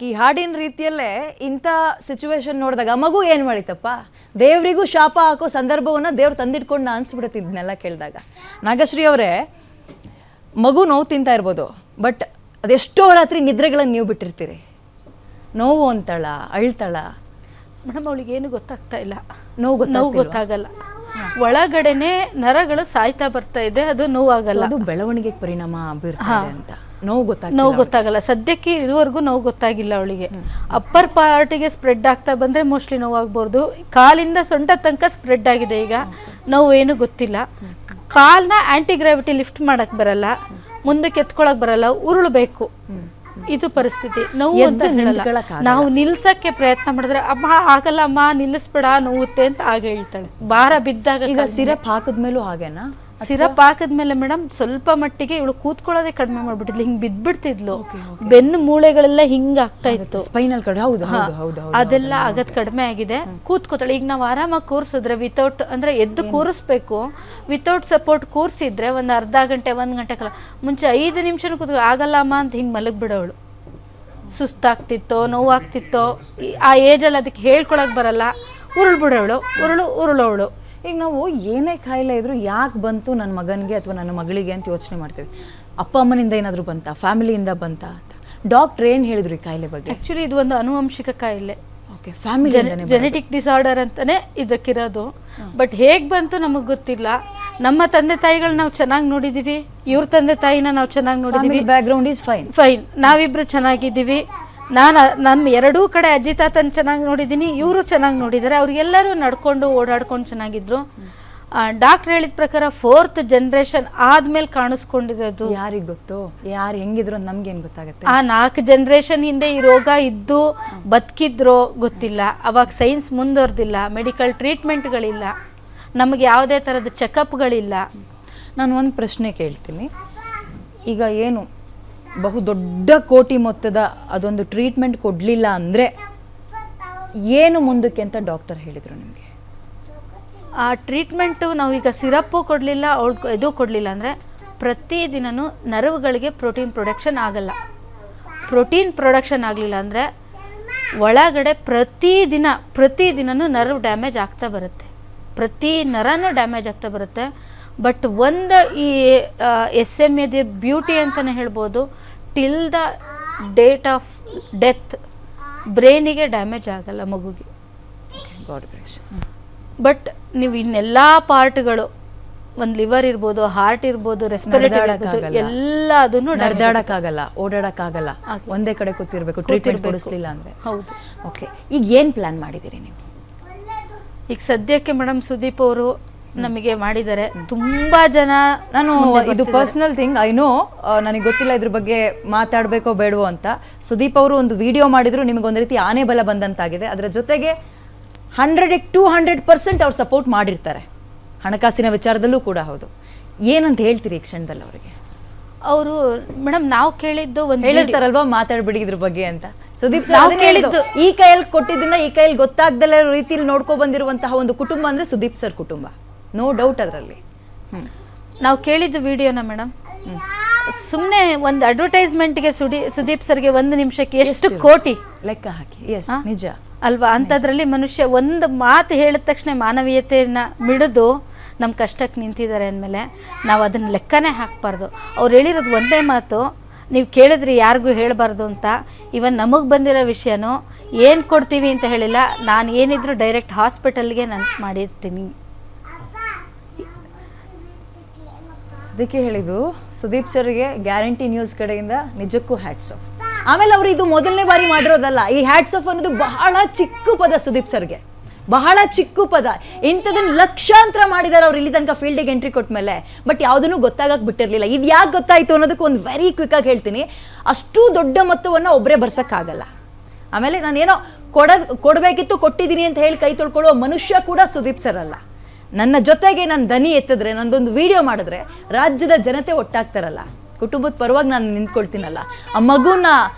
ಈ ಹಾಡಿನ ರೀತಿಯಲ್ಲೇ ಇಂಥ ಸಿಚುವೇಶನ್ ನೋಡಿದಾಗ ಮಗು ಏನು ಮಾಡಿತಪ್ಪ, ದೇವರಿಗೂ ಶಾಪ ಹಾಕೋ ಸಂದರ್ಭವನ್ನು ದೇವ್ರು ತಂದಿಟ್ಕೊಂಡು ಅನ್ಸ್ಬಿಡುತ್ತೆ ಇದನ್ನೆಲ್ಲ ಕೇಳಿದಾಗ. ನಾಗಶ್ರೀ ಅವರೇ, ಮಗು ನೋವು ತಿಂತಾ ಇರ್ಬೋದು, ಬಟ್ ಅದೆಷ್ಟೋ ರಾತ್ರಿ ನಿದ್ರೆಗಳನ್ನು ನೀವು ಬಿಟ್ಟಿರ್ತೀರಿ. ನೋವು ಅಂತಳ, ಅಳ್ತಾಳ? ಮೇಡಮ್ ಅವಳಿಗೆ ಏನು ಗೊತ್ತಾಗ್ತಾ ಇಲ್ಲ, ನೋವು ಗೊತ್ತಾಗಲ್ಲ. ಒಳಗಡೆನೆ ನರಗಳು ಸಾಯ್ತಾ ಬರ್ತಾ ಇದೆ, ಅದು ನೋವಾಗಲ್ಲ. ಅದು ಬೆಳವಣಿಗೆಗೆ ಪರಿಣಾಮ ಬೀರ್ತದೆ ಅಂತ. ನೋವು ಗೊತ್ತಾಗಲ್ಲ. ಸದ್ಯಕ್ಕೆ ಇದುವರೆಗೂ ನೋವು ಗೊತ್ತಾಗಿಲ್ಲ ಅವಳಿಗೆ. ಅಪ್ಪರ್ ಪಾರ್ಟಿಗೆ ಸ್ಪ್ರೆಡ್ ಆಗ್ತಾ ಬಂದ್ರೆ ಮೋಸ್ಟ್ಲಿ ನೋವಾಗ್ಬೋದು. ಕಾಲಿಂದ ಸೊಂಟ ತನಕ ಸ್ಪ್ರೆಡ್ ಆಗಿದೆ. ಈಗ ನೋವು ಏನು ಗೊತ್ತಿಲ್ಲ. ಕಾಲ್ನ ಆಂಟಿ ಗ್ರಾವಿಟಿ ಲಿಫ್ಟ್ ಮಾಡಕ್ ಬರಲ್ಲ, ಮುಂದಕ್ಕೆ ಎತ್ಕೊಳಕ್ ಬರಲ್ಲ, ಉರುಳಬೇಕು. ಇದು ಪರಿಸ್ಥಿತಿ. ನೋವು ಅಂತ ಹೇಳಲ್ಲ. ನಾವು ನಿಲ್ಸಕ್ಕೆ ಪ್ರಯತ್ನ ಮಾಡಿದ್ರೆ ಅಮ್ಮ ಆಗಲ್ಲ ಅಮ್ಮ ನಿಲ್ಲಿಸ್ಬೇಡ ನೋವುತ್ತೆ ಅಂತ ಆಗ ಹೇಳ್ತಾಳೆ. ಭಾರ ಬಿದ್ದಾಗ. ಈಗ ಸಿರಪ್ ಹಾಕಿದ್ಮೇಲೂ ಹಾಗೇನಾ? ಸಿರಪ್ ಹಾಕಿದ್ಮೇಲೆ ಮೇಡಮ್ ಸ್ವಲ್ಪ ಮಟ್ಟಿಗೆ ಇವಳು ಕೂತ್ಕೊಳ್ಳೋದೇ ಕಡಿಮೆ ಮಾಡ್ಬಿಟ್ಟಿದ್ಲು. ಹಿಂಗ್ ಬಿದ್ಬಿಡ್ತಿದ್ಲು. ಬೆನ್ನು ಮೂಳೆಗಳೆಲ್ಲ ಹಿಂಗ್ ಆಗ್ತಾ ಇತ್ತು. Spinal cord. ಹೌದು, ಅದೆಲ್ಲ ಆಗದ್ ಕಡಿಮೆ ಆಗಿದೆ. ಕೂತ್ಕೋತಾಳೆ. ಈಗ ನಾವು ಆರಾಮಾಗಿ ಕೂರ್ಸಿದ್ರೆ ವಿತೌಟ್ ಅಂದ್ರೆ ಎದ್ದು ಕೂರಿಸ್ಬೇಕು. ವಿತೌಟ್ ಸಪೋರ್ಟ್ ಕೂರ್ಸಿದ್ರೆ ಒಂದು ಅರ್ಧ ಗಂಟೆ 1 ಗಂಟೆ ಕಾಲ ಮುಂಚೆ 5 ನಿಮಿಷನೂ ಕೂತ್ಕೊ ಆಗಲ್ಲ ಅಮ್ಮ ಅಂತ ಹಿಂಗ್ ಮಲಗ್ಬಿಡೋಳು. ಸುಸ್ತಾಗ್ತಿತ್ತೋ ನೋವಾಗ್ತಿತ್ತೋ ಆ ಏಜಲ್ಲಿ ಅದಕ್ಕೆ ಹೇಳ್ಕೊಳಕ್ ಬರಲ್ಲ. ಉರುಳ್ಬಿಡೋಳು, ಉರುಳೋಳು. ಈಗ ನಾವು ಏನೇ ಕಾಯಿಲೆ ಇದ್ರು ಯಾಕೆ ಬಂತು ನನ್ನ ಮಗನಿಗೆ ಅಥವಾ ನನ್ನ ಮಗಳಿಗೆ ಅಂತ ಯೋಚನೆ ಮಾಡ್ತೀವಿ. ಅಪ್ಪ ಅಮ್ಮನಿಂದ ಏನಾದರೂ ಬಂತಾ, ಫ್ಯಾಮಿಲಿಯಿಂದ ಬಂತಾ ಅಂತ. ಡಾಕ್ಟರ್ ಏನು ಹೇಳಿದ್ರು ಈ ಕಾಯಿಲೆ ಬಗ್ಗೆ? ಆ್ಯಕ್ಚುಲಿ ಇದು ಒಂದು ಅನುವಂಶಿಕ ಕಾಯಿಲೆ. ಓಕೆ, ಫ್ಯಾಮಿಲಿ ಜೆನೆಟಿಕ್ ಡಿಸಾರ್ಡರ್ ಅಂತಾನೆ ಇದಕ್ಕಿರೋದು. ಬಟ್ ಹೇಗೆ ಬಂತು ನಮಗೆ ಗೊತ್ತಿಲ್ಲ. ನಮ್ಮ ತಂದೆ ತಾಯಿಗಳು ನಾವು ಚೆನ್ನಾಗಿ ನೋಡಿದೀವಿ, ಇವ್ರ ತಂದೆ ತಾಯಿನ ನಾವು ಚೆನ್ನಾಗಿ ನೋಡಿದೀವಿ. Background is fine. ನಾವಿಬ್ರು ಚೆನ್ನಾಗಿದ್ದೀವಿ. ನಮ್ಮ ಎರಡೂ ಕಡೆ ಅಜ್ಜಿ ತಾತನ ಚೆನ್ನಾಗಿ ನೋಡಿದ್ದೀನಿ, ಇವರು ಚೆನ್ನಾಗಿ ನೋಡಿದ್ದಾರೆ. ಅವ್ರಿಗೆಲ್ಲರೂ ನಡ್ಕೊಂಡು ಓಡಾಡ್ಕೊಂಡು ಚೆನ್ನಾಗಿದ್ರು. ಡಾಕ್ಟರ್ ಹೇಳಿದ ಪ್ರಕಾರ 4th ಜನರೇಷನ್ ಆದ್ಮೇಲೆ ಕಾಣಿಸ್ಕೊಂಡಿರೋದು. ಯಾರಿಗೆ ಗೊತ್ತು ಯಾರು ಹೆಂಗಿದ್ರು ಅಂತ ನಮ್ಗೇನು ಗೊತ್ತಾಗುತ್ತೆ? ಆ 4 ಜನರೇಷನ್ ಹಿಂದೆ ಈ ರೋಗ ಇದ್ದು ಬದುಕಿದ್ರೋ ಗೊತ್ತಿಲ್ಲ. ಅವಾಗ ಸೈನ್ಸ್ ಮುಂದುವರೆದಿಲ್ಲ, ಮೆಡಿಕಲ್ ಟ್ರೀಟ್ಮೆಂಟ್ಗಳಿಲ್ಲ, ನಮಗೆ ಯಾವುದೇ ಥರದ ಚೆಕಪ್ಗಳಿಲ್ಲ. ನಾನು ಒಂದು ಪ್ರಶ್ನೆ ಕೇಳ್ತೀನಿ. ಈಗ ಏನು ಬಹುದೊಡ್ಡ ಕೋಟಿ ಮೊತ್ತದ ಅದೊಂದು ಟ್ರೀಟ್ಮೆಂಟ್ ಕೊಡಲಿಲ್ಲ ಅಂದರೆ ಏನು ಮುಂದಕ್ಕೆ ಅಂತ ಡಾಕ್ಟರ್ ಹೇಳಿದರು ನಿಮಗೆ? ಆ ಟ್ರೀಟ್ಮೆಂಟು ನಾವೀಗ ಸಿರಪ್ಪು ಕೊಡಲಿಲ್ಲ, ಇದು ಕೊಡಲಿಲ್ಲ ಅಂದರೆ ಪ್ರತಿದಿನವೂ ನರ್ವ್ಗಳಿಗೆ ಪ್ರೋಟೀನ್ ಪ್ರೊಡಕ್ಷನ್ ಆಗಲ್ಲ. ಪ್ರೋಟೀನ್ ಪ್ರೊಡಕ್ಷನ್ ಆಗಲಿಲ್ಲ ಅಂದರೆ ಒಳಗಡೆ ಪ್ರತಿದಿನವೂ ನರ್ವ್ ಡ್ಯಾಮೇಜ್ ಆಗ್ತಾ ಬರುತ್ತೆ. ಪ್ರತಿ ನರನೂ ಡ್ಯಾಮೇಜ್ ಆಗ್ತಾ ಬರುತ್ತೆ. ಬಟ್ ಒಂದು ಈ SMA ಬ್ಯೂಟಿ ಅಂತಲೇ ಹೇಳ್ಬೋದು, till the date of death ಬ್ರೈನಿಗೆ ಡ್ಯಾಮೇಜ್ ಆಗಲ್ಲ ಮಗುಗೆ. ಬಟ್ ನೀವು ಇನ್ನೆಲ್ಲ ಪಾರ್ಟ್ಗಳು, ಒಂದು ಲಿವರ್ ಇರ್ಬೋದು, ಹಾರ್ಟ್ ಇರ್ಬೋದು, ರೆಸ್ಪಿರೇಟರಿ ಎಲ್ಲ ಅದನ್ನು ನಡೆದಾಡಕ್ಕಾಗಲ್ಲ, ಓಡಾಡಕ್ಕಾಗಲ್ಲ, ಒಂದೇ ಕಡೆ ಕೂತಿರ್ಬೇಕು ಟ್ರೀಟ್ಮೆಂಟ್ ಕೊಡಿಸ್ಲಿಲ್ಲ ಅಂದರೆ. ಹೌದು. ಓಕೆ, ಈಗ ಏನು ಪ್ಲಾನ್ ಮಾಡಿದ್ದೀರಿ ನೀವು? ಈಗ ಸದ್ಯಕ್ಕೆ ಮೇಡಮ್ ಸುದೀಪ್ ಅವರು ನಮಗೆ ಮಾಡಿದ್ದಾರೆ. ತುಂಬಾ ಜನ, ನಾನು ಇದು ಪರ್ಸನಲ್ ಥಿಂಗ್, ಐ ನೋ, ನನಗೆ ಗೊತ್ತಿಲ್ಲ ಇದ್ರ ಬಗ್ಗೆ ಮಾತಾಡಬೇಕೋ ಬೇಡವೋ ಅಂತ. ಸುದೀಪ್ ಅವರು ಒಂದು ವಿಡಿಯೋ ಮಾಡಿದ್ರು, ನಿಮಗೊಂದು ರೀತಿ ಆನೆ ಬಲ ಬಂದಂತಾಗಿದೆ. ಅದರ ಜೊತೆಗೆ 100ಕ್ಕೆ 200% ಅವ್ರು ಸಪೋರ್ಟ್ ಮಾಡಿರ್ತಾರೆ, ಹಣಕಾಸಿನ ವಿಚಾರದಲ್ಲೂ ಕೂಡ. ಹೌದು, ಏನಂತ ಹೇಳ್ತೀರಿ ಈ ಕ್ಷಣದಲ್ಲಿ ಅವರಿಗೆ? ಅವರು ಮೇಡಮ್ ನಾವು ಕೇಳಿದ್ದು ಒಂದು ಹೇಳಿರ್ತಾರಲ್ವಾ, ಮಾತಾಡ್ಬಿಡಿ ಇದ್ರ ಬಗ್ಗೆ ಅಂತ. ಸುದೀಪ್ ಸರ್ ಹೇಳಿದ್ದು, ಈ ಕೈಯಲ್ಲಿ ಕೊಟ್ಟಿದ್ದನ್ನ ಈ ಕೈಯಲ್ಲಿ ಗೊತ್ತಾಗ್ದಲ್ಲ ರೀತಿಯಲ್ಲಿ ನೋಡ್ಕೊ ಬಂದಿರುವಂತಹ ಒಂದು ಕುಟುಂಬ ಅಂದ್ರೆ ಸುದೀಪ್ ಸರ್ ಕುಟುಂಬ, ನೋ ಡೌಟ್ ಅದರಲ್ಲಿ. ನಾವು ಕೇಳಿದ್ದು ವಿಡಿಯೋನ ಮೇಡಮ್, ಸುಮ್ಮನೆ ಒಂದು ಅಡ್ವರ್ಟೈಸ್ಮೆಂಟ್ಗೆ ಸುದೀಪ್ ಸರ್ಗೆ 1 ನಿಮಿಷಕ್ಕೆ ಎಷ್ಟು ಕೋಟಿ ಲೆಕ್ಕ ಹಾಕಿ. ಎಸ್, ನಿಜ ಅಲ್ವಾ? ಅಂಥದ್ರಲ್ಲಿ ಮನುಷ್ಯ ಒಂದು ಮಾತು ಹೇಳಿದ ತಕ್ಷಣ ಮಾನವೀಯತೆಯನ್ನು ಮಿಡಿದು ನಮ್ಮ ಕಷ್ಟಕ್ಕೆ ನಿಂತಿದ್ದಾರೆ ಅಂದಮೇಲೆ ನಾವು ಅದನ್ನು ಲೆಕ್ಕನೇ ಹಾಕಬಾರ್ದು. ಅವ್ರು ಹೇಳಿರೋದು ಒಂದೇ ಮಾತು, ನೀವು ಕೇಳಿದ್ರಿ ಯಾರಿಗೂ ಹೇಳಬಾರ್ದು ಅಂತ. ಇವನ್ ನಮಗೆ ಬಂದಿರೋ ವಿಷಯನೂ ಏನು ಕೊಡ್ತೀವಿ ಅಂತ ಹೇಳಿಲ್ಲ. ನಾನು ಏನಿದ್ರು ಡೈರೆಕ್ಟ್ ಹಾಸ್ಪಿಟಲ್ಗೆ ನಾನು ಮಾಡಿರ್ತೀನಿ. ಅದಕ್ಕೆ ಹೇಳಿದ್ದು ಸುದೀಪ್ ಸರ್ಗೆ ಗ್ಯಾರಂಟಿ ನ್ಯೂಸ್ ಕಡೆಯಿಂದ ನಿಜಕ್ಕೂ ಹ್ಯಾಟ್ಸ್ ಆಫ್. ಆಮೇಲೆ ಅವರು ಇದು ಮೊದಲನೇ ಬಾರಿ ಮಾಡಿರೋದಲ್ಲ. ಈ ಹ್ಯಾಟ್ಸ್ ಆಫ್ ಅನ್ನೋದು ಬಹಳ ಚಿಕ್ಕ ಪದ ಸುದೀಪ್ ಸರ್ಗೆ, ಬಹಳ ಚಿಕ್ಕ ಪದ. ಇಂಥದನ್ನು ಲಕ್ಷಾಂತರ ಮಾಡಿದ್ದಾರೆ ಅವ್ರು ಇಲ್ಲಿ ತನಕ ಫೀಲ್ಡಿಗೆ ಎಂಟ್ರಿ ಕೊಟ್ಟ ಮೇಲೆ. ಬಟ್ ಯಾವುದನ್ನು ಗೊತ್ತಾಗಕ್ಕೆ ಬಿಟ್ಟಿರಲಿಲ್ಲ. ಇದು ಯಾಕೆ ಗೊತ್ತಾಯಿತು ಅನ್ನೋದಕ್ಕೆ ಒಂದು ವೆರಿ ಕ್ವಿಕ್ಕಾಗಿ ಹೇಳ್ತೀನಿ. ಅಷ್ಟು ದೊಡ್ಡ ಮೊತ್ತವನ್ನು ಒಬ್ಬರೇ ಬರ್ಸೋಕ್ಕಾಗಲ್ಲ. ಆಮೇಲೆ ನಾನೇನೋ ಕೊಡಬೇಕಿತ್ತು, ಕೊಟ್ಟಿದ್ದೀನಿ ಅಂತ ಹೇಳಿ ಕೈ ತೊಳ್ಕೊಳ್ಳೋ ಮನುಷ್ಯ ಕೂಡ ಸುದೀಪ್ ಸರ್ ಅಲ್ಲ. ನನ್ನ ಜೊತೆಗೆ ನಾನು ದನಿ ಎತ್ತಿದ್ರೆ, ನಂದೊಂದು ವಿಡಿಯೋ ಮಾಡಿದ್ರೆ ರಾಜ್ಯದ ಜನತೆ ಒಟ್ಟಾಗ್ತಾರಲ್ಲ, ಕುಟುಂಬದ ಪರವಾಗಿ ನಾನು ನಿಂತ್ಕೊಳ್ತೀನಲ್ಲ, ಆ ಮಗುನ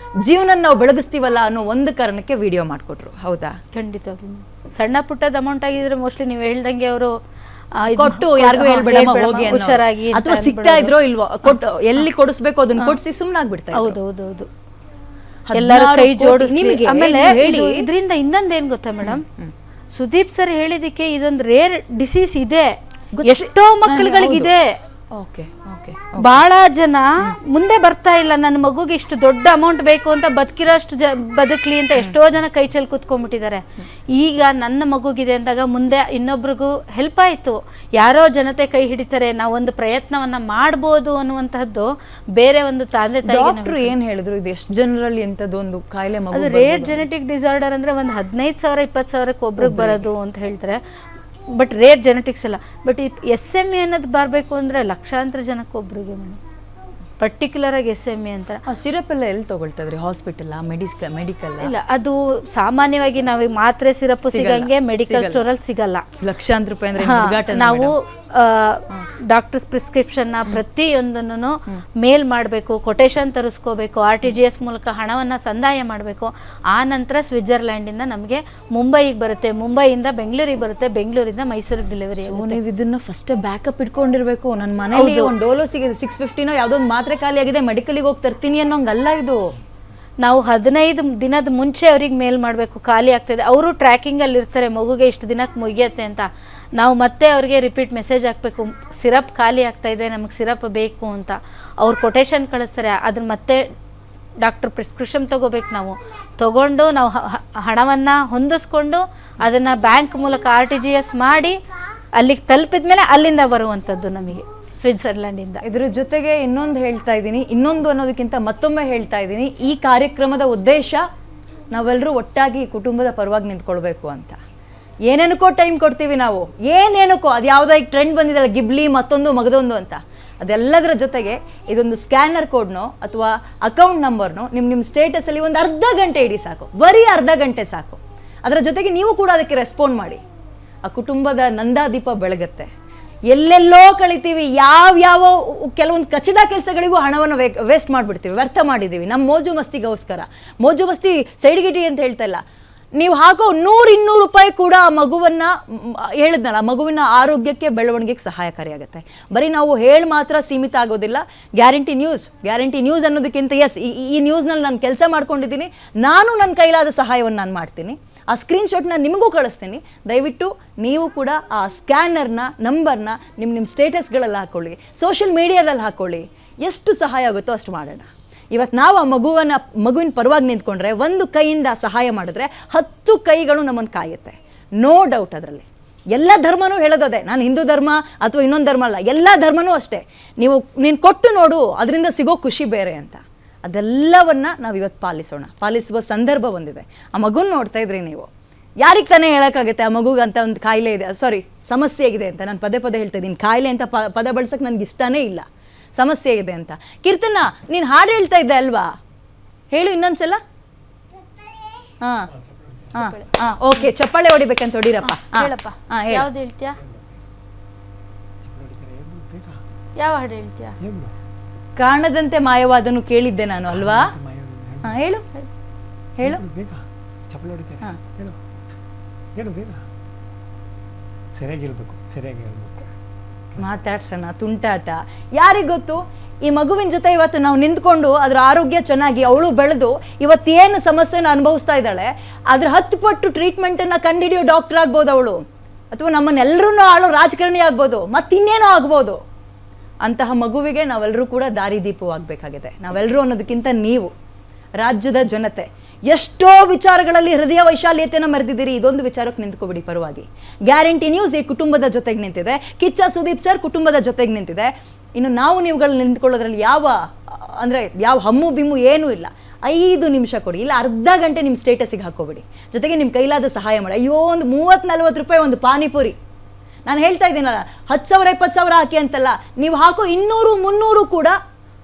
ಜೀವನ ನಾವು ಬೆಳಗಿಸ್ತೀವಲ್ಲ ಅನ್ನೋ ಒಂದು ಕಾರಣಕ್ಕೆ ವಿಡಿಯೋ ಮಾಡಿಕೊಟ್ರು. ಹೌದಾ? ಖಂಡಿತ. ಸಣ್ಣ ಪುಟ್ಟದ ಅಮೌಂಟ್ ಆಗಿದ್ರೆ ಮೋಸ್ಟ್ಲಿ ನೀವು ಹೇಳ್ದಂಗೆ ಅವರು ಕೊಟ್ಟು ಯಾರಿಗೂ ಹೇಳ್ಬೇಡಮ್ಮ ಹೋಗಿ ಹುಷಾರಾಗಿ, ಅಥವಾ ಸಿಗ್ತಾ ಇದ್ರೋ ಇಲ್ವೋ, ಕೊಟ್ಟು ಎಲ್ಲಿ ಕೊಡಿಸ್ಬೇಕು ಅದನ್ನ ಕೊಡಿಸಿ ಸುಮ್ಮನಾಗ್ಬಿಡ್ತಾರೆ. ಹೌದೌದೌದು. ಎಲ್ಲರೂ ಕೈ 16 ಜೋಡಿಸಿ. ನಿಮಗೆ ಆಮೇಲೆ ಹೇಳಿ ಇದರಿಂದ ಇನ್ನೊಂದೇನ್ ಗೊತ್ತಾ ಮೇಡಮ್, ಸುದೀಪ್ ಸರ್ ಹೇಳಿದಕ್ಕೆ ಇದೊಂದು ರೇರ್ ಡಿಸೀಸ್ ಇದೆ, ಎಷ್ಟೋ ಮಕ್ಕಳುಗಳಿಗಿದೆ. ಓಕೆ ಓಕೆ ಬಹಳ ಜನ ಮುಂದೆ ಬರ್ತಾ ಇಲ್ಲ, ನನ್ನ ಮಗುಗೆ ಇಷ್ಟು ದೊಡ್ಡ ಅಮೌಂಟ್ ಬೇಕು ಅಂತ ಬದುಕಿರೋಷ್ಟು ಬದುಕಲಿ ಅಂತ ಎಷ್ಟೋ ಜನ ಕೈ ಚೆಲ್ಲಿ ಕೂತ್ಕೊಂಡ್ಬಿಟ್ಟಿದ್ದಾರೆ. ಈಗ ನನ್ನ ಮಗುಗಿದೆ ಅಂದಾಗ ಮುಂದೆ ಇನ್ನೊಬ್ರಿಗೂ ಹೆಲ್ಪ್ ಆಯ್ತು, ಯಾರೋ ಜನತೆ ಕೈ ಹಿಡಿತಾರೆ, ನಾವೊಂದು ಪ್ರಯತ್ನವನ್ನ ಮಾಡ್ಬೋದು ಅನ್ನುವಂತಹದ್ದು ಬೇರೆ ಒಂದು ತಂದೆ ತಾಯಿ. ಡಾಕ್ಟರ್ ಏನ್ ಹೇಳಿದ್ರು, ಇದು ಎಷ್ಟು ಜನರಲ್ಲಿ ಎಂತದ್ದು ಒಂದು ಕಾಯಿಲೆ ಮಗು? ಅದು ರೇರ್ ಜೆನೆಟಿಕ್ ಡಿಸಾರ್ಡರ್ ಅಂದ್ರೆ ಒಂದು 15,000 20,000 ಒಬ್ರಿಗೆ ಬರೋದು ಅಂತ ಹೇಳ್ತಾರೆ. ಬಟ್ ರೇರ್ ಜೆನೆಟಿಕ್ಸ್ ಅಲ್ಲ. ಬಟ್ SME ಅನ್ನೋದು ಬರಬೇಕು ಅಂದರೆ ಲಕ್ಷಾಂತರ ಜನಕ್ಕೆ ಒಬ್ರಿಗೆ ಮೇಡಮ್, ಪರ್ಟಿಕ್ಯುಲರ್ ಆಗಿ SME ಅಂತ. ಸಿರಪ್ ಎಲ್ಲ ಎಲ್ಲಿ ತಗೊಳ್ತಾ ಇದ್ರಿ? Hospital medical? ಇಲ್ಲ, ಅದು ಸಾಮಾನ್ಯವಾಗಿ ನಾವು ಮಾತ್ರೆ ಸಿರಪ್ ಸಿಗಂಗೆ ಮೆಡಿಕಲ್ ಸ್ಟೋರಲ್ಲಿ ಸಿಗಲ್ಲ. ಲಕ್ಷಾಂತರ ರೂಪಾಯಿ ಅಂದ್ರೆ ನಾವು ಡಾಕ್ಟರ್ಸ್ ಪ್ರಿಸ್ಕ್ರಿಪ್ಷನ್ ಪ್ರತಿಯೊಂದನ್ನು ಮೇಲ್ ಮಾಡಬೇಕು, ಕೊಟೇಶನ್ ತರಿಸ್ಕೋಬೇಕು, RTGS ಮೂಲಕ ಹಣವನ್ನು ಸಂದಾಯ ಮಾಡಬೇಕು. ಆ ನಂತರ ಸ್ವಿಟ್ಜರ್ಲ್ಯಾಂಡಿಂದ ನಮಗೆ ಮುಂಬೈಗೆ ಬರುತ್ತೆ, ಮುಂಬೈಯಿಂದ ಬೆಂಗಳೂರಿಗೆ ಬರುತ್ತೆ, ಬೆಂಗಳೂರಿಂದ ಮೈಸೂರಿಗೆ ಡೆಲಿವರಿ. ನೀವು ಇದನ್ನ ಫಸ್ಟ್ ಬ್ಯಾಕಪ್ ಇಟ್ಕೊಂಡಿರ್ಬೇಕು. ನನ್ನ ಮನೇಲಿ ಒಂದು ಡೋಲೋ ಸಿಗಿದೆ 650 ಯಾವುದೊಂದು ಮಾತ್ರೆ ಖಾಲಿ ಆಗಿದೆ, ಮೆಡಿಕಲ್ಗೆ ಹೋಗಿ ತರ್ತೀನಿ ಅನ್ನೋಂಗಲ್ಲ ಇದು. ನಾವು 15 ದಿನದ ಮುಂಚೆ ಅವ್ರಿಗೆ ಮೇಲ್ ಮಾಡಬೇಕು, ಖಾಲಿ ಆಗ್ತಾಯಿದೆ. ಅವರು ಟ್ರ್ಯಾಕಿಂಗಲ್ಲಿ ಇರ್ತಾರೆ, ಮಗುಗೆ ಇಷ್ಟು ದಿನಕ್ಕೆ ಮುಗಿಯತ್ತೆ ಅಂತ. ನಾವು ಮತ್ತೆ ಅವ್ರಿಗೆ ರಿಪೀಟ್ ಮೆಸೇಜ್ ಹಾಕಬೇಕು, ಸಿರಪ್ ಖಾಲಿ ಆಗ್ತಾಯಿದೆ, ನಮಗೆ ಸಿರಪ್ ಬೇಕು ಅಂತ. ಅವ್ರು ಕೊಟೇಶನ್ ಕಳಿಸ್ತಾರೆ, ಅದನ್ನ ಮತ್ತೆ ಡಾಕ್ಟರ್ ಪ್ರಿಸ್ಕ್ರಿಪ್ಷನ್ ತೊಗೋಬೇಕು. ನಾವು ತೊಗೊಂಡು ನಾವು ಹಣವನ್ನು ಹೊಂದಿಸ್ಕೊಂಡು ಅದನ್ನು ಬ್ಯಾಂಕ್ ಮೂಲಕ RTGS ಮಾಡಿ ಅಲ್ಲಿಗೆ ತಲುಪಿದ ಮೇಲೆ ಅಲ್ಲಿಂದ ಬರುವಂಥದ್ದು ನಮಗೆ ಸ್ವಿಟ್ಜರ್ಲ್ಯಾಂಡಿಂದ. ಇದ್ರ ಜೊತೆಗೆ ಇನ್ನೊಂದು ಹೇಳ್ತಾ ಇದ್ದೀನಿ, ಇನ್ನೊಂದು ಅನ್ನೋದಕ್ಕಿಂತ ಮತ್ತೊಮ್ಮೆ ಹೇಳ್ತಾ ಇದ್ದೀನಿ, ಈ ಕಾರ್ಯಕ್ರಮದ ಉದ್ದೇಶ ನಾವೆಲ್ಲರೂ ಒಟ್ಟಾಗಿ ಕುಟುಂಬದ ಪರವಾಗಿ ನಿಂತ್ಕೊಳ್ಬೇಕು ಅಂತ. ಏನೇನಕ್ಕೋ ಟೈಮ್ ಕೊಡ್ತೀವಿ ನಾವು, ಏನೇನಕ್ಕೋ ಅದು ಯಾವುದೋ ಈಗ ಟ್ರೆಂಡ್ ಬಂದಿದೆಯಲ್ಲ, ಗಿಬ್ಲಿ ಮತ್ತೊಂದು ಮಗದೊಂದು ಅಂತ. ಅದೆಲ್ಲದರ ಜೊತೆಗೆ ಇದೊಂದು ಸ್ಕ್ಯಾನರ್ ಕೋಡ್ನೋ ಅಥವಾ ಅಕೌಂಟ್ ನಂಬರ್ನೋ ನಿಮ್ಮ ಸ್ಟೇಟಸಲ್ಲಿ ಒಂದು ಅರ್ಧ ಗಂಟೆ ಇಡಿ ಸಾಕು, ಬರೀ ಅರ್ಧ ಗಂಟೆ ಸಾಕು. ಅದರ ಜೊತೆಗೆ ನೀವು ಕೂಡ ಅದಕ್ಕೆ ರೆಸ್ಪಾಂಡ್ ಮಾಡಿ. ಆ ಕುಟುಂಬದ ನಂದಾದೀಪ ಬೆಳಗತ್ತೆ. ಎಲ್ಲೆಲ್ಲೋ ಕಳಿತೀವಿ, ಯಾವ್ಯಾವ ಕೆಲವೊಂದು ಕಚಡ ಕೆಲಸಗಳಿಗೂ ಹಣವನ್ನು ವೇಸ್ಟ್ ಮಾಡಿಬಿಡ್ತೀವಿ, ವ್ಯರ್ಥ ಮಾಡಿದ್ದೀವಿ ನಮ್ಮ ಮೋಜು ಮಸ್ತಿಗೋಸ್ಕರ. ಮೋಜು ಮಸ್ತಿ ಸೈಡ್ಗಿಟಿ ಅಂತ ಹೇಳ್ತಾ ಇಲ್ಲ, ನೀವು ಹಾಕೋ 100-200 ರೂಪಾಯಿ ಕೂಡ ಆ ಮಗುವನ್ನು ಹೇಳಿದ್ನಲ್ಲ, ಮಗುವಿನ ಆರೋಗ್ಯಕ್ಕೆ ಬೆಳವಣಿಗೆಗೆ ಸಹಾಯಕಾರಿಯಾಗುತ್ತೆ. ಬರೀ ನಾವು ಹೇಳಿ ಮಾತ್ರ ಸೀಮಿತ ಆಗೋದಿಲ್ಲ. ಗ್ಯಾರಂಟಿ ನ್ಯೂಸ್ ಅನ್ನೋದಕ್ಕಿಂತ ಈ ನ್ಯೂಸ್ನಲ್ಲಿ ನಾನು ಕೆಲಸ ಮಾಡ್ಕೊಂಡಿದ್ದೀನಿ, ನಾನು ನನ್ನ ಕೈಲಾದ ಸಹಾಯವನ್ನು ನಾನು ಮಾಡ್ತೀನಿ. ಆ ಸ್ಕ್ರೀನ್ಶಾಟ್ನ ನಿಮಗೂ ಕಳಿಸ್ತೀನಿ. ದಯವಿಟ್ಟು ನೀವು ಕೂಡ ಆ ಸ್ಕ್ಯಾನರ್ನ ನಂಬರ್ನ ನಿಮ್ಮ ಸ್ಟೇಟಸ್ಗಳಲ್ಲಿ ಹಾಕ್ಕೊಳ್ಳಿ, ಸೋಷಿಯಲ್ ಮೀಡಿಯಾದಲ್ಲಿ ಹಾಕ್ಕೊಳ್ಳಿ. ಎಷ್ಟು ಸಹಾಯ ಆಗುತ್ತೋ ಅಷ್ಟು ಮಾಡೋಣ. ಇವತ್ತು ನಾವು ಆ ಮಗುವಿನ ಪರವಾಗಿ ನಿಂತ್ಕೊಂಡ್ರೆ, ಒಂದು ಕೈಯಿಂದ ಸಹಾಯ ಮಾಡಿದ್ರೆ 10 ಕೈಗಳು ನಮ್ಮನ್ನು ಕಾಯುತ್ತೆ, ನೋ ಡೌಟ್. ಅದರಲ್ಲಿ ಎಲ್ಲ ಧರ್ಮನೂ ಹೇಳೋದೇ, ನಾನು ಹಿಂದೂ ಧರ್ಮ ಅಥವಾ ಇನ್ನೊಂದು ಧರ್ಮ ಅಲ್ಲ, ಎಲ್ಲ ಧರ್ಮನೂ ಅಷ್ಟೇ. ನೀನು ಕೊಟ್ಟು ನೋಡು, ಅದರಿಂದ ಸಿಗೋ ಖುಷಿ ಬೇರೆ ಅಂತ. ಅದೆಲ್ಲವನ್ನು ನಾವು ಇವತ್ತು ಪಾಲಿಸುವ ಸಂದರ್ಭ ಬಂದಿದೆ. ಆ ಮಗುನ ನೋಡ್ತಾ ಇದ್ರಿ ನೀವು, ಯಾರಿಗೆ ತಾನೇ ಹೇಳೋಕ್ಕಾಗುತ್ತೆ ಆ ಮಗುಗೆ ಅಂತ ಒಂದು ಕಾಯಿಲೆ ಇದೆ, ಸಮಸ್ಯೆ ಇದೆ ಅಂತ. ನಾನು ಪದೇ ಹೇಳ್ತಾ ಇದ್ದೀನಿ, ಕಾಯಿಲೆ ಅಂತ ಪದ ಬಳಸೋಕ್ಕೆ ನನಗೆ ಇಷ್ಟನೇ ಇಲ್ಲ, ಸಮಸ್ಯೆ ಇದೆ ಅಂತ. ಕೀರ್ತನ, ನೀನು ಹಾಡು ಹೇಳ್ತಾ ಇದ್ದೆ ಅಲ್ವಾ? ಹೇಳು ಇನ್ನೊಂದ್ಸಲ. ಓಕೆ, ಚಪ್ಪಾಳೆ ಹೊಡಿಬೇಕಂತ ಹೊಡಿರಪ್ಪ. ಯಾವ್ದು ಹೇಳ್ತೀಯಾ? ಯಾವ ಹಾಡು ಹೇಳ್ತೀಯಾ? ಕಾಣದಂತೆ ಮಾಯವಾದನು ಕೇಳಿದ್ದೆ ನಾನು ಅಲ್ವಾ? ಹೇಳು ಹೇಳು. ಮಾತಾಡ್ಸೋಣ, ತುಂಟಾಟ ಯಾರಿಗೆ ಗೊತ್ತು. ಈ ಮಗುವಿನ ಜೊತೆ ಇವತ್ತು ನಾವು ನಿಂತ್ಕೊಂಡು ಅದರ ಆರೋಗ್ಯ ಚೆನ್ನಾಗಿ ಅವಳು ಬೆಳೆದು ಇವತ್ತೇನು ಸಮಸ್ಯೆನ ಅನುಭವಿಸ್ತಾ ಇದ್ದಾಳೆ, ಅದ್ರ 10 ಪಟ್ಟು ಟ್ರೀಟ್ಮೆಂಟನ್ನು ಕಂಡುಹಿಡಿಯೋ ಡಾಕ್ಟರ್ ಆಗ್ಬೋದು ಅವಳು, ಅಥವಾ ನಮ್ಮನ್ನೆಲ್ಲರೂ ಆಳೋ ರಾಜಕಾರಣಿ ಆಗ್ಬೋದು, ಮತ್ತಿನ್ನೇನೋ ಆಗ್ಬೋದು. ಅಂತಹ ಮಗುವಿಗೆ ನಾವೆಲ್ಲರೂ ಕೂಡ ದಾರಿದೀಪವಾಗಬೇಕಾಗಿದೆ. ನಾವೆಲ್ಲರೂ ಅನ್ನೋದಕ್ಕಿಂತ ನೀವು, ರಾಜ್ಯದ ಜನತೆ ಎಷ್ಟೋ ವಿಚಾರಗಳಲ್ಲಿ ಹೃದಯ ವೈಶಾಲ್ಯತೆಯನ್ನು ಮೆರೆದಿದ್ದೀರಿ. ಇದೊಂದು ವಿಚಾರಕ್ಕೆ ನಿಂತ್ಕೊಬಿಡಿ ಪರವಾಗಿ. ಗ್ಯಾರಂಟಿ ನ್ಯೂಸ್ ಈ ಕುಟುಂಬದ ಜೊತೆಗೆ ನಿಂತಿದೆ, ಕಿಚ್ಚ ಸುದೀಪ್ ಸರ್ ಕುಟುಂಬದ ಜೊತೆಗೆ ನಿಂತಿದೆ. ಇನ್ನು ನಾವು ನೀವುಗಳು ನಿಂತ್ಕೊಳ್ಳೋದ್ರಲ್ಲಿ ಯಾವ ಹಮ್ಮು ಬಿಮ್ಮು ಏನೂ ಇಲ್ಲ. 5 ನಿಮಿಷ ಕೊಡಿ, ಇಲ್ಲ ಅರ್ಧ ಗಂಟೆ ನಿಮ್ಮ ಸ್ಟೇಟಸಿಗೆ ಹಾಕೋಬಿಡಿ. ಜೊತೆಗೆ ನಿಮ್ಮ ಕೈಲಾದ ಸಹಾಯ ಮಾಡಿ. ಅಯ್ಯೋ, ಒಂದು 30-40 ರೂಪಾಯಿ ಒಂದು ಪಾನಿಪುರಿ, ನಾನು ಹೇಳ್ತಾ ಇದ್ದೀನಲ್ಲ, 10,000 20,000 ಹಾಕಿ ಅಂತಲ್ಲ, ನೀವು ಹಾಕೋ 200-300 ಕೂಡ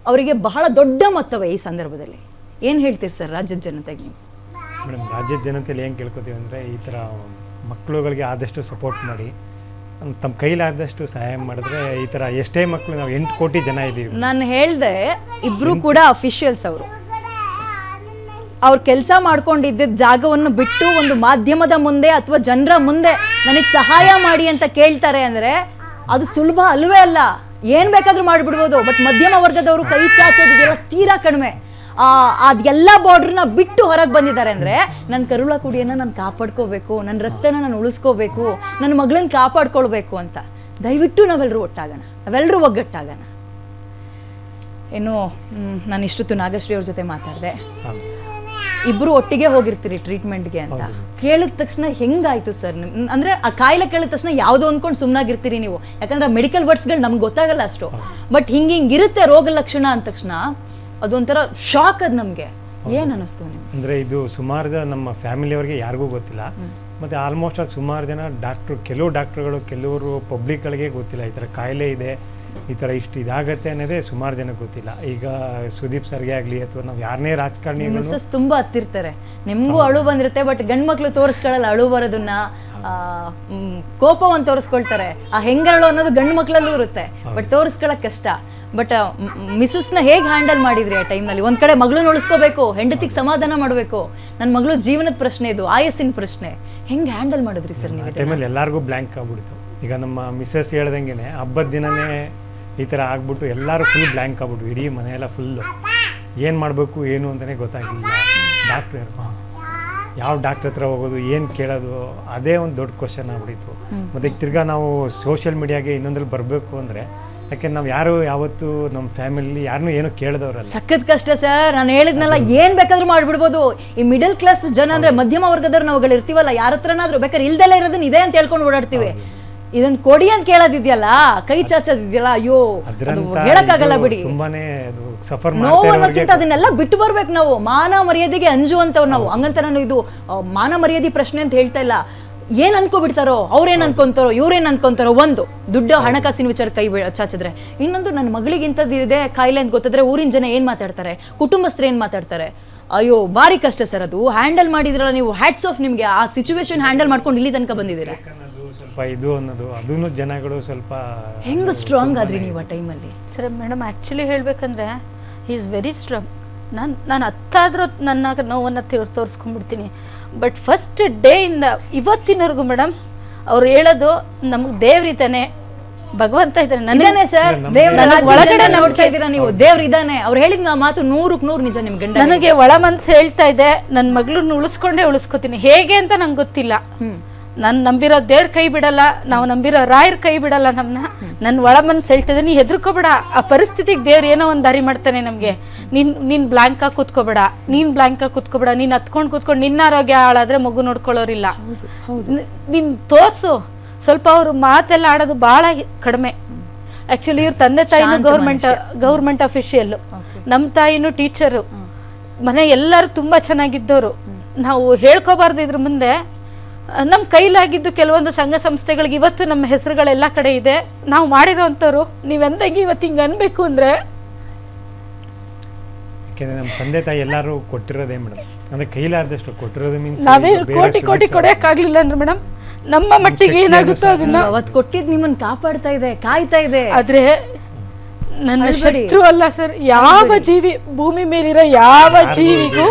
ಅವರಿಗೆ ಬಹಳ ದೊಡ್ಡ ಮೊತ್ತವೇ ಈ ಸಂದರ್ಭದಲ್ಲಿ. ಏನು ಹೇಳ್ತೀರಿ ಸರ್ ರಾಜ್ಯದ ಜನತೆಗೆ ನೀವು? ಮೇಡಮ್, ರಾಜ್ಯದ ಜನತೆಯಲ್ಲಿ ಏನು ಕೇಳ್ಕೊತೀವಿ ಅಂದರೆ, ಈ ಥರ ಮಕ್ಕಳುಗಳಿಗೆ ಆದಷ್ಟು ಸಪೋರ್ಟ್ ಮಾಡಿ, ತಮ್ಮ ಕೈಲಾದಷ್ಟು ಸಹಾಯ ಮಾಡಿದ್ರೆ, ಈ ಥರ ಎಷ್ಟೇ ಮಕ್ಕಳು, ನಾವು 8 ಕೋಟಿ ಜನ ಇದ್ದೀವಿ. ನಾನು ಹೇಳಿದೆ, ಇಬ್ಬರು ಕೂಡ ಅಫಿಷಿಯಲ್ಸ್. ಅವ್ರು ಕೆಲಸ ಮಾಡ್ಕೊಂಡಿದ್ದ ಜಾಗವನ್ನು ಬಿಟ್ಟು ಒಂದು ಮಾಧ್ಯಮದ ಮುಂದೆ ಅಥವಾ ಜನರ ಮುಂದೆ ನನಗೆ ಸಹಾಯ ಮಾಡಿ ಅಂತ ಕೇಳ್ತಾರೆ ಅಂದರೆ ಅದು ಸುಲಭ ಅಲ್ವೇ ಅಲ್ಲ. ಏನು ಬೇಕಾದರೂ ಮಾಡಿಬಿಡ್ಬೋದು. ಬಟ್ ಮಧ್ಯಮ ವರ್ಗದವರು ಕೈ ಚಾಚೋದಿದೆಯಲ್ಲ ತೀರಾ ಕಡಿಮೆ. ಅದೆಲ್ಲ ಬಾರ್ಡ್ರನ್ನ ಬಿಟ್ಟು ಹೊರಗೆ ಬಂದಿದ್ದಾರೆ ಅಂದರೆ ನನ್ನ ಕರುಳ ಕುಡಿಯನ್ನು ನಾನು ಕಾಪಾಡ್ಕೋಬೇಕು, ನನ್ನ ರಕ್ತನ ನಾನು ಉಳಿಸ್ಕೋಬೇಕು, ನನ್ನ ಮಗಳನ್ನ ಕಾಪಾಡ್ಕೊಳ್ಬೇಕು ಅಂತ. ದಯವಿಟ್ಟು ನಾವೆಲ್ಲರೂ ಒಟ್ಟಾಗೋಣ, ನಾವೆಲ್ಲರೂ ಒಗ್ಗಟ್ಟಾಗೋಣ. ಏನು ನಾನು ಇಷ್ಟೊತ್ತು ನಾಗಶ್ರೀ ಅವ್ರ ಜೊತೆ ಮಾತಾಡಿದೆ. ಇಬ್ಬರು ಒಟ್ಟಿಗೆ ಹೋಗಿರ್ತೀರಿ ಟ್ರೀಟ್ಮೆಂಟ್ಗೆ ಅಂತ ಕೇಳಿದ ತಕ್ಷಣ ಹೆಂಗಾಯ್ತು ಸರ್? ಅಂದರೆ ಆ ಕಾಯಿಲೆ ಕೇಳಿದ ತಕ್ಷಣ ಯಾವುದೋ ಅಂದ್ಕೊಂಡು ಸುಮ್ಮನಾಗಿರ್ತೀರಿ ನೀವು, ಯಾಕಂದ್ರೆ ಮೆಡಿಕಲ್ ವರ್ಡ್ಸ್ಗಳು ನಮ್ಗೆ ಗೊತ್ತಾಗಲ್ಲ ಅಷ್ಟು. ಬಟ್ ಹಿಂಗಿರುತ್ತೆ ರೋಗ ಲಕ್ಷಣ ಅಂದ ತಕ್ಷಣ ಅದೊಂಥರ ಶಾಕ್ ಅದು ನಮಗೆ. ಏನು ಅನ್ನಿಸ್ತು ನಿಮ್ಗೆ? ಅಂದರೆ ಇದು ಸುಮಾರು ನಮ್ಮ ಫ್ಯಾಮಿಲಿಯವ್ರಿಗೆ ಯಾರಿಗೂ ಗೊತ್ತಿಲ್ಲ. ಮತ್ತು ಆಲ್ಮೋಸ್ಟ್ ಅದು ಸುಮಾರು ಜನ ಕೆಲವು ಡಾಕ್ಟ್ರುಗಳು, ಕೆಲವರು ಪಬ್ಲಿಕ್ಗಳಿಗೆ ಗೊತ್ತಿಲ್ಲ ಈ ಥರ ಕಾಯಿಲೆ ಇದೆ, ಈ ಥರ ಇಷ್ಟು ಇದಾಗತ್ತೆ ಅನ್ನೋದೇ ಸುಮಾರು ಜನಕ್ಕೆ ಗೊತ್ತಿಲ್ಲ. ಈಗ ಸುದೀಪ್ ಸರ್ಗೆ ಆಗಲಿ ಅಥವಾ ನಾವು ಯಾರನ್ನೇ ರಾಜಕಾರಣಿ ಮಿಸ್ಸಸ್ ತುಂಬ ಹತ್ತಿರ್ತಾರೆ, ನಿಮಗೂ ಅಳು ಬಂದಿರುತ್ತೆ. ಬಟ್ ಗಂಡು ಮಕ್ಳು ತೋರಿಸ್ಕೊಳ್ಳಲ್ಲ ಅಳು ಬರೋದನ್ನ, ಕೋಪವನ್ನು ತೋರಿಸ್ಕೊಳ್ತಾರೆ. ಆ ಹೆಂಗರಳು ಅನ್ನೋದು ಗಂಡು ಮಕ್ಳಲ್ಲೂ ಇರುತ್ತೆ, ಬಟ್ ತೋರಿಸ್ಕೊಳ್ಳೋಕೆ ಕಷ್ಟ. ಬಟ್ ಮಿಸ್ಸಸ್ನ ಹೇಗೆ ಹ್ಯಾಂಡಲ್ ಮಾಡಿದ್ರಿ ಆ ಟೈಮ್ನಲ್ಲಿ? ಒಂದು ಕಡೆ ಮಗಳನ್ನ ಉಳಿಸ್ಕೋಬೇಕು, ಹೆಂಡತಿಗೆ ಸಮಾಧಾನ ಮಾಡಬೇಕು, ನನ್ನ ಮಗಳು ಜೀವನದ ಪ್ರಶ್ನೆ, ಇದು ಆಯಸ್ಸಿನ ಪ್ರಶ್ನೆ, ಹೆಂಗೆ ಹ್ಯಾಂಡಲ್ ಮಾಡಿದ್ರಿ ಸರ್ ನೀವು? ಟೈಮಲ್ಲಿ ಎಲ್ಲರಿಗೂ ಬ್ಲ್ಯಾಂಕ್ ಆಗ್ಬಿಡ್ತು. ಈಗ ನಮ್ಮ ಮಿಸ್ಸಸ್ ಹೇಳ್ದಂಗೆ ಹಬ್ಬದ ದಿನನೇ ಈ ಥರ ಆಗ್ಬಿಟ್ಟು ಎಲ್ಲರೂ ಫುಲ್ ಬ್ಲ್ಯಾಂಕ್ ಆಗ್ಬಿಟ್ಟು, ಇಡೀ ಮನೆಯೆಲ್ಲ ಫುಲ್ಲು ಏನು ಮಾಡಬೇಕು ಏನು ಅಂತಲೇ ಗೊತ್ತಾಗಿಲ್ಲ. ಡಾಕ್ಟ್ರ್ ಯಾವ ಡಾಕ್ಟ್ರ್ ಹತ್ರ ಹೋಗೋದು, ಏನು ಕೇಳೋದು, ಅದೇ ಒಂದು ದೊಡ್ಡ ಕ್ವಶನ್ ಆಗ್ಬಿಟ್ಟಿತ್ತು. ಮತ್ತು ಈಗ ತಿರ್ಗಾ ನಾವು ಸೋಷಿಯಲ್ ಮೀಡಿಯಾಗೆ ಇನ್ನೊಂದ್ರಲ್ಲಿ ಬರಬೇಕು ಅಂದರೆ, ಯಾಕೆ ನಾವು ಯಾರು ಯಾವತ್ತು ನಮ್ಮ ಫ್ಯಾಮಿಲಿ ಯಾರನ್ನೂ ಏನೂ ಕೇಳಿದವ್ರಲ್ಲ. ಸಖತ್ ಕಷ್ಟ ಸರ್. ನಾನು ಹೇಳಿದ್ನಲ್ಲ, ಏನು ಬೇಕಾದ್ರೂ ಮಾಡಿಬಿಡ್ಬೋದು. ಈ ಮಿಡಲ್ ಕ್ಲಾಸ್ ಜನ ಅಂದರೆ ಮಧ್ಯಮ ವರ್ಗದವ್ರು ನಾವುಗಳು ಇರ್ತೀವಲ್ಲ, ಯಾರ ಹತ್ರನಾದ್ರೂ ಬೇಕಾದ್ರೆ ಇಲ್ದೆಲ್ಲ ಇರೋದನ್ನ ಇದೆ ಅಂತ ಹೇಳ್ಕೊಂಡು ಓಡಾಡ್ತೀವಿ. ಇದನ್ನ ಕೊಡಿ ಅಂತ ಕೇಳೋದಿದೆಯಲ್ಲ, ಕೈ ಚಾಚೋದಿದೆಯಲ್ಲ, ಅಯ್ಯೋ ಹೇಳಕ್ಕಾಗಲ್ಲ ಬಿಡಿ. ನೋವು ಅನ್ನೋಕ್ಕಿಂತ ಅದನ್ನೆಲ್ಲ ಬಿಟ್ಟು ಬರ್ಬೇಕು ನಾವು. ಮಾನ ಮರ್ಯಾದೆಗೆ ಅಂಜುವಂತವ್ರು ನಾವು. ಹಂಗಂತ ನಾನು ಇದು ಮಾನ ಮರ್ಯಾದೆ ಪ್ರಶ್ನೆ ಅಂತ ಹೇಳ್ತಾ ಇಲ್ಲ. ಏನ್ ಅನ್ಕೋಬಿಡ್ತಾರೋ, ಅವ್ರೇನ್ ಅನ್ಕೊಂತಾರೋ, ಇವ್ರೇನ್ ಅನ್ಕೊಂತಾರೋ. ಒಂದು ದುಡ್ಡು ಹಣಕಾಸಿನ ವಿಚಾರ ಕೈ ಚಾಚಿದ್ರೆ, ಇನ್ನೊಂದು ನನ್ನ ಮಗಳಿಗೆ ಇಂಥದ್ದು ಇದೆ ಕಾಯಿಲೆ ಅಂತ ಗೊತ್ತಾದ್ರೆ ಊರಿನ ಜನ ಏನ್ ಮಾತಾಡ್ತಾರೆ, ಕುಟುಂಬಸ್ಥರು ಏನ್ ಮಾತಾಡ್ತಾರೆ. ಅಯ್ಯೋ ಭಾರಿ ಕಷ್ಟ ಸರ್. ಅದು ಹ್ಯಾಂಡಲ್ ಮಾಡಿದ್ರಲ್ಲ ನೀವು, ಹ್ಯಾಟ್ಸ್ ಆಫ್ ನಿಮಗೆ. ಆ ಸಿಚುವೇಶನ್ ಹ್ಯಾಂಡಲ್ ಮಾಡ್ಕೊಂಡು ಇಲ್ಲಿ ತನಕ ಬಂದಿದ್ದೀರಾ. ಸ್ವಲ್ಪ ಇದು ಅನ್ನೋದು ಅದನ್ನು ಜನಗಳು ಸ್ವಲ್ಪ ಹೆಂಗೆ ಸ್ಟ್ರಾಂಗ್ ಆದ್ರಿ ನೀವು ಆ ಟೈಮಲ್ಲಿ? ಸರ್ ಮೇಡಮ್, ಆ್ಯಕ್ಚುಲಿ ಹೇಳಬೇಕಂದ್ರೆ ಹಿ ಈಸ್ ವೆರಿ ಸ್ಟ್ರಾಂಗ್. ನಾನು ಹತ್ತಾದರೂ ನನ್ನ ನೋವನ್ನು ತೋರಿಸ್ಕೊಂಡ್ಬಿಡ್ತೀನಿ. ಬಟ್ ಫಸ್ಟ್ ಡೇ ಇಂದ ಇವತ್ತಿನವರೆಗೂ ಮೇಡಮ್ ಅವ್ರು ಹೇಳೋದು, ನಮಗೆ ದೇವ್ರಿದ್ದಾನೆ, ಭಗವಂತ ಇದ್ದಾನೆ, ನನಗೆ ಸರ್ ಒಳಗಡೆ ನೋಡ್ತಾ ಇದ್ದೀರಾ ನೀವು, ದೇವ್ರಿದ್ದಾನೆ. ಅವ್ರು ಹೇಳಿದ ಮಾತು 100ಕ್ಕೆ 100 ನಿಜ. ನಿಮ್ ಗಂಡ ನನಗೆ ಒಳ ಮನಸ್ಸು ಹೇಳ್ತಾ ಇದೆ, ನನ್ನ ಮಗಳನ್ನ ಉಳಿಸ್ಕೋತೀನಿ. ಹೇಗೆ ಅಂತ ನಂಗೆ ಗೊತ್ತಿಲ್ಲ. ನಾನು ನಂಬಿರೋ ದೇವ್ರ ಕೈ ಬಿಡಲ್ಲ, ನಾವು ನಂಬಿರೋ ರಾಯರ್ ಕೈ ಬಿಡಲ್ಲ ನಮ್ಮನ್ನ. ನನ್ನ ಒಳ ಮನಸ್ಸು ಹೇಳ್ತಿದ್ದೆ, ನೀ ಹೆದರ್ಕೋಬೇಡ, ಆ ಪರಿಸ್ಥಿತಿಗೆ ದೇವ್ರು ಏನೋ ಒಂದು ದಾರಿ ಮಾಡ್ತಾನೆ ನಮಗೆ. ನೀನು ಬ್ಲ್ಯಾಂಕಾಗಿ ಕೂತ್ಕೋಬೇಡ, ನೀನು ಹತ್ಕೊಂಡು ಕೂತ್ಕೊಂಡು ನಿನ್ನ ಆರೋಗ್ಯ ಹಾಳಾದ್ರೆ ಮಗು ನೋಡ್ಕೊಳ್ಳೋರಿಲ್ಲ. ನೀನು ತೋರ್ಸು. ಸ್ವಲ್ಪ ಅವರು ಮಾತೆಲ್ಲ ಆಡೋದು ಭಾಳ ಕಡಿಮೆ. ಆ್ಯಕ್ಚುಲಿ ಇವ್ರ ತಂದೆ ತಾಯಿನೂ ಗೌರ್ಮೆಂಟ್ ಅಫಿಷಿಯಲ್ಲು, ನಮ್ಮ ತಾಯಿನೂ ಟೀಚರು, ಮನೆ ಎಲ್ಲರೂ ತುಂಬ ಚೆನ್ನಾಗಿದ್ದವರು. ನಾವು ಹೇಳ್ಕೋಬಾರ್ದು ಇದ್ರ ಮುಂದೆ. ನಮ್ಮ ಕೈಲಾಗಿದ್ದು ಕೆಲವೊಂದು ಸಂಘ ಸಂಸ್ಥೆಗಳಿಗೆ ಇವತ್ತು ನಮ್ಮ ಹೆಸರುಗಳೆಲ್ಲ ಕಡೆ ಇದೆ. ನಾವು ಮಾಡಿರೋಂಥವ್ರು. ನೀವೆಂದಾಗಿ ಇವತ್ತು ಹಿಂಗೆ ಅನ್ಬೇಕು ಅಂದರೆ, ಯಾಕೆಂದರೆ ನಮ್ಮ ತಂದೆ ತಾಯಿ ಎಲ್ಲರೂ ಕೊಟ್ಟಿರೋದೇ ಮೇಡಮ್. ಅಂದರೆ ಕೈಲಾರ್ದಷ್ಟು ಕೊಟ್ಟಿರೋದು ಮೀನ್ಸ್ ನಾವೇ ಕೋಟಿ ಕೊಡೋಕ್ಕಾಗಲಿಲ್ಲ ಅಂದ್ರೆ ಮೇಡಮ್, ನಮ್ಮ ಮಟ್ಟಿಗೆ ಏನಾಗುತ್ತೋ ಅದನ್ನ ಅವತ್ತು ಕೊಟ್ಟಿದ್ದು ನಿಮ್ಮನ್ನ ಕಾಪಾಡ್ತಾ ಇದೆ, ಕಾಯ್ತಾ ಇದೆ. ಆದ್ರೆ ನನ್ನ ಶತ್ರು ಅಲ್ಲ ಸರ್. ಯಾವ ಜೀವಿ, ಭೂಮಿ ಮೇಲಿರೋ ಯಾವ ಜೀವಿಗೂ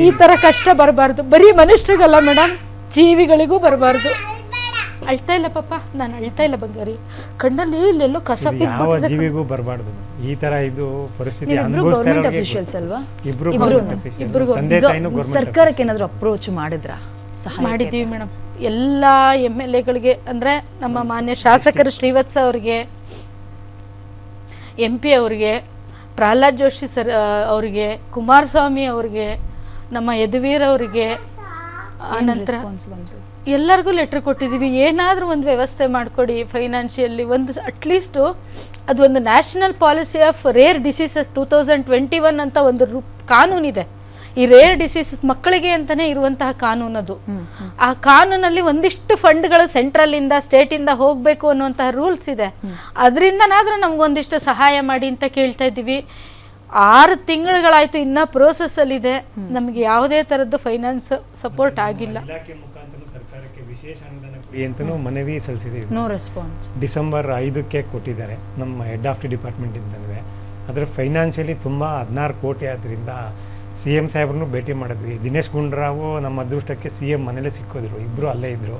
ಈ ತರ ಕಷ್ಟ ಬರಬಾರ್ದು. ಬರೀ ಮನುಷ್ಯರಿಗಲ್ಲ ಮೇಡಮ್, ಜೀವಿಗಳಿಗೂ ಬರಬಾರ್ದು. ಅಳ್ತಾ ಇಲ್ಲ ಪಾಪ, ನಾನು ಅಳ್ತಾ ಇಲ್ಲ ಬಂಗಾರಿ. ಕಣ್ಣಲ್ಲಿ ಇಲ್ಲೆಲ್ಲೋ ಕಸ ಯಾವ ಜೀವಿಗೂ ಬರಬಾರ್ದು ಈ ತರ ಇದು ಪರಿಸ್ಥಿತಿ. ಗೌರ್ಮೆಂಟ್ ಅಫಿಷಿಯಲ್ಸ್ ಅಲ್ವಾ? ಇಬ್ರು ಸರ್ಕಾರಕ್ಕೆ ಏನಾದ್ರು ಅಪ್ರೋಚ್ ಮಾಡಿದ್ರಾ? ಮಾಡಿದ್ದೀವಿ ಮೇಡಮ್. ಎಲ್ಲ MLAಗಳಿಗೆ ಅಂದರೆ ನಮ್ಮ ಮಾನ್ಯ ಶಾಸಕರು ಶ್ರೀವತ್ಸ ಅವ್ರಿಗೆ, MP ಅವ್ರಿಗೆ, ಪ್ರಹ್ಲಾದ್ ಜೋಶಿ ಸರ್ ಅವ್ರಿಗೆ, ಕುಮಾರಸ್ವಾಮಿ ಅವ್ರಿಗೆ, ನಮ್ಮ ಯದುವೀರ್ ಅವರಿಗೆ, ಆನಂತರ ಎಲ್ಲರಿಗೂ ಲೆಟ್ರ್ ಕೊಟ್ಟಿದ್ದೀವಿ. ಏನಾದರೂ ಒಂದು ವ್ಯವಸ್ಥೆ ಮಾಡಿಕೊಡಿ ಫೈನಾನ್ಷಿಯಲಿ. ಒಂದು ಅಟ್ಲೀಸ್ಟು ಅದು ಒಂದು national policy of rare diseases 2021 ಅಂತ ಒಂದು ಕಾನೂನಿದೆ. ಈ ರೇರ್ ಡಿಸೀಸಸ್ ಮಕ್ಕಳಿಗೆ ಅಂತಲೇ ಇರುವಂತಹ ಕಾನೂನದು. ಆ ಕಾನೂನಲ್ಲಿ ಒಂದಿಷ್ಟು ಫಂಡ್ಗಳು ಸೆಂಟ್ರಲ್ಲಿಂದ ಸ್ಟೇಟಿಂದ ಹೋಗಬೇಕು ಅನ್ನುವಂತಹ ರೂಲ್ಸ್ ಇದೆ. ಅದರಿಂದನಾದರೂ ನಮಗೊಂದಿಷ್ಟು ಸಹಾಯ ಮಾಡಿ ಅಂತ ಕೇಳ್ತಾ ಇದ್ದೀವಿ. 6 ತಿಂಗಳುಗಳಾಯಿತು, ಇನ್ನೂ ಪ್ರೋಸೆಸ್ಸಲ್ಲಿದೆ. ನಮಗೆ ಯಾವುದೇ ಥರದ್ದು ಫೈನಾನ್ಸ್ ಸಪೋರ್ಟ್ ಆಗಿಲ್ಲ. ಸರ್ಕಾರಕ್ಕೆ ವಿಶೇಷ ಅನುದಾನ ಕೊಡಿ ಅಂತಲೂ ಮನವಿ ಸಲ್ಲಿಸಿದ್ದೀವಿ. No response. ಡಿಸೆಂಬರ್ 5ಕ್ಕೆ ಕೊಟ್ಟಿದ್ದಾರೆ ನಮ್ಮ ಹೆಡ್ ಆಫ್ ದಿ ಡಿಪಾರ್ಟ್ಮೆಂಟಿಂದಲೇ. ಆದರೆ ಫೈನಾನ್ಷಿಯಲಿ ತುಂಬ 16 ಕೋಟಿ ಆದ್ದರಿಂದ CM ಸಾಹೇಬ್ರನ್ನೂ ಭೇಟಿ ಮಾಡಿದ್ವಿ. ದಿನೇಶ್ ಗುಂಡೂರಾವ್ ನಮ್ಮ ಅದೃಷ್ಟಕ್ಕೆ CM ಮನೇಲೇ ಸಿಕ್ಕಿದ್ರು, ಇಬ್ಬರು ಅಲ್ಲೇ ಇದ್ದರು.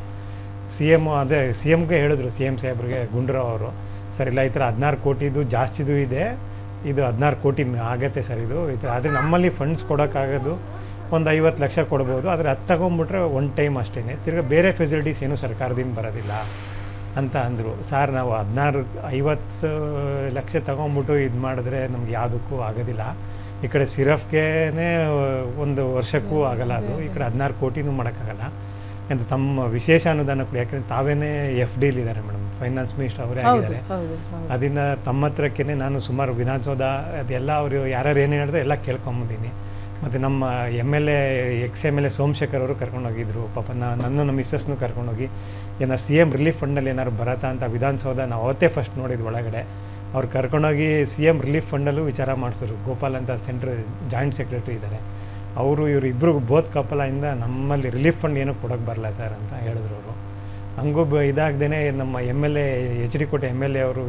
CMಗೆ ಹೇಳಿದ್ರು, CM ಸಾಹೇಬ್ರಿಗೆ ಗುಂಡೂರಾವ್ ಅವರು, ಸರ್ ಇಲ್ಲ ಈ ಥರ 16 ಕೋಟಿದು ಜಾಸ್ತಿದು ಇದೆ, ಇದು 16 ಕೋಟಿ ಆಗತ್ತೆ ಸರ್ ಇದು ಆದರೆ ನಮ್ಮಲ್ಲಿ ಫಂಡ್ಸ್ ಕೊಡೋಕ್ಕಾಗೋದು ಒಂದು 50 ಲಕ್ಷ ಕೊಡ್ಬೋದು, ಆದರೆ ಅದು ತಗೊಂಬಿಟ್ರೆ ಒನ್ ಟೈಮ್ ಅಷ್ಟೇ, ತಿರ್ಗಿ ಬೇರೆ ಫೆಸಿಲಿಟೀಸ್ ಏನೂ ಸರ್ಕಾರದಿಂದ ಬರೋದಿಲ್ಲ ಅಂತ ಅಂದರು. ಸರ್ ನಾವು 50 ಲಕ್ಷ ತೊಗೊಂಬಿಟ್ಟು ಇದು ಮಾಡಿದ್ರೆ ನಮ್ಗೆ ಯಾವುದಕ್ಕೂ ಆಗೋದಿಲ್ಲ, ಈ ಕಡೆ ಸಿರಫ್ಗೆ ಒಂದು ವರ್ಷಕ್ಕೂ ಆಗಲ್ಲ, ಅದು ಈ ಕಡೆ 16 ಕೋಟಿನೂ ಮಾಡೋಕ್ಕಾಗಲ್ಲ ಅಂತ ತಮ್ಮ ವಿಶೇಷ ಅನುದಾನ ಕೊಡಿ. ಯಾಕಂದರೆ ತಾವೇನೇ FD ಇದ್ದಾರೆ ಮೇಡಮ್, ಫೈನಾನ್ಸ್ ಮಿನಿಸ್ಟರ್ ಅವರೇ ಆಗಿದ್ದಾರೆ. ಅದರಿಂದ ತಮ್ಮ ಹತ್ರಕ್ಕೇ ನಾನು ಸುಮಾರು ವಿಧಾನಸೌಧ ಅದೆಲ್ಲ ಅವರು ಯಾರ್ಯಾರು ಏನು ಹೇಳಿದ್ರೆ ಎಲ್ಲ ಕೇಳ್ಕೊಂಬಂದಿನಿ. ಮತ್ತು ನಮ್ಮ MLA ex-MLA ಸೋಮಶೇಖರ್ ಅವರು ಕರ್ಕೊಂಡೋಗಿದ್ರು, ಪಾಪ ನಮ್ಮ ಮಿಸ್ಸಸ್ನು ಕರ್ಕೊಂಡೋಗಿ ಏನಾರು CM ರಿಲೀಫ್ ಫಂಡಲ್ಲಿ ಏನಾದ್ರು ಬರತ್ತಾ ಅಂತ ವಿಧಾನಸೌಧ ನಾವು ಅವತ್ತೇ ಫಸ್ಟ್ ನೋಡಿದ್ದು ಒಳಗಡೆ. ಅವ್ರು ಕರ್ಕೊಂಡೋಗಿ CM ರಿಲೀಫ್ ಫಂಡಲ್ಲೂ ವಿಚಾರ ಮಾಡಿಸಿದ್ರು. ಗೋಪಾಲ್ ಅಂತ ಸೆಂಟ್ರಲ್ ಜಾಯಿಂಟ್ ಸೆಕ್ರೆಟರಿ ಇದ್ದಾರೆ, ಅವರು ಇವರು ಇಬ್ಬರು ಬೋತ್ ಕಪಲಿಂದ ನಮ್ಮಲ್ಲಿ ರಿಲೀಫ್ ಫಂಡ್ ಏನೂ ಕೊಡೋಕ್ಕೆ ಬರಲ್ಲ ಸರ್ ಅಂತ ಹೇಳಿದ್ರು ಅವರು. ಹಂಗೂ ಇದಾಗ್ದೇ ನಮ್ಮ MLA HD ಕೋಟೆ MLA ಅವ್ರೂ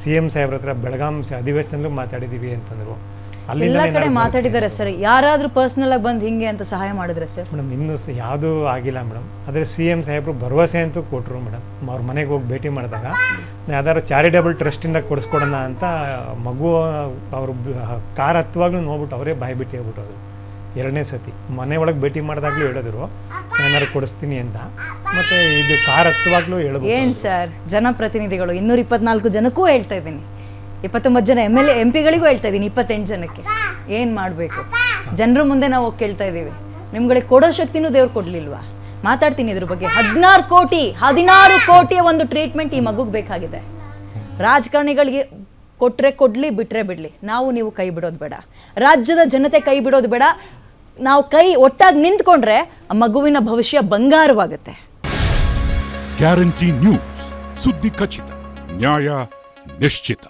CM ಸಾಹೇಬ್ರ ಹತ್ರ ಬೆಳಗಾಂ ಅಧಿವೇಶನದಲ್ಲೂ ಮಾತಾಡಿದ್ದೀವಿ ಅಂತಂದರು. ಎಲ್ಲ ಕಡೆ ಮಾತಾಡಿದ್ದಾರೆ ಸರ್. ಯಾರಾದರೂ ಪರ್ಸ್ನಲ್ ಆಗಿ ಬಂದು ಹಿಂಗೆ ಅಂತ ಸಹಾಯ ಮಾಡಿದ್ರೆ ಸರ್? ಮೇಡಮ್ ಇನ್ನೂ ಯಾವುದೂ ಆಗಿಲ್ಲ ಮೇಡಮ್. ಆದರೆ CM ಸಾಹೇಬರು ಭರವಸೆ ಅಂತೂ ಕೊಟ್ಟರು ಮೇಡಮ್. ಅವ್ರ ಮನೆಗೆ ಹೋಗಿ ಭೇಟಿ ಮಾಡಿದಾಗ ಯಾವ್ದಾದ್ರು ಚಾರಿಟೇಬಲ್ ಟ್ರಸ್ಟಿಂದ ಕೊಡಿಸ್ಕೊಡೋಣ ಅಂತ ಮಗು ಅವರು ಕಾರ್ ಹತ್ತುವಾಗ್ಲೂ ನೋಡ್ಬಿಟ್ಟು ಅವರೇ ಬಾಯಿ ಬಿಟ್ಟು ಹೇಳ್ಬಿಟ್ಟೋದು. 2ನೇ ಸತಿ ಮನೆ ಒಳಗೆ ಭೇಟಿ ಮಾಡಿದಾಗಲೂ ಹೇಳಿದ್ರು ಏನಾದ್ರು ಕೊಡಿಸ್ತೀನಿ ಅಂತ. ಮತ್ತು ಇದು ಕಾರ್ ಹತ್ತುವಾಗ್ಲೂ ಹೇಳ್ಬೋದು. ಏನು ಸರ್ ಜನಪ್ರತಿನಿಧಿಗಳು 224 ಜನಕ್ಕೂ ಹೇಳ್ತಾ ಇದ್ದೀನಿ, 29 ಜನ MLA MP ಗಳಿಗೂ ಹೇಳ್ತಾ ಇದ್ದೀನಿ, 28 ಜನಕ್ಕೆ ಏನು ಮಾಡಬೇಕು? ಜನರ ಮುಂದೆ ನಾವು ಹೋಗಿ ಕೇಳ್ತಾ ಇದ್ದೀವಿ, ನಿಮ್ಗಳಿಗೆ ಕೊಡೋ ಶಕ್ತಿನೂ ದೇವ್ರು ಕೊಡಲಿಲ್ವಾ? ಮಾತಾಡ್ತೀನಿ ಇದ್ರ ಬಗ್ಗೆ. 16 ಕೋಟಿಯ ಒಂದು ಟ್ರೀಟ್ಮೆಂಟ್ ಈ ಮಗುಗೆ ಬೇಕಾಗಿದೆ. ರಾಜಕಾರಣಿಗಳಿಗೆ ಕೊಟ್ಟರೆ ಕೊಡಲಿ, ಬಿಟ್ಟರೆ ಬಿಡಲಿ, ನಾವು ನೀವು ಕೈ ಬಿಡೋದು ಬೇಡ, ರಾಜ್ಯದ ಜನತೆ ಕೈ ಬಿಡೋದು ಬೇಡ. ನಾವು ಕೈ ಒಟ್ಟಾಗಿ ನಿಂತ್ಕೊಂಡ್ರೆ ಆ ಮಗುವಿನ ಭವಿಷ್ಯ ಬಂಗಾರವಾಗುತ್ತೆ. ಗ್ಯಾರಂಟಿ ನ್ಯೂಸ್, ಸುದ್ದಿ ಖಚಿತ, ನ್ಯಾಯ ನಿಶ್ಚಿತ.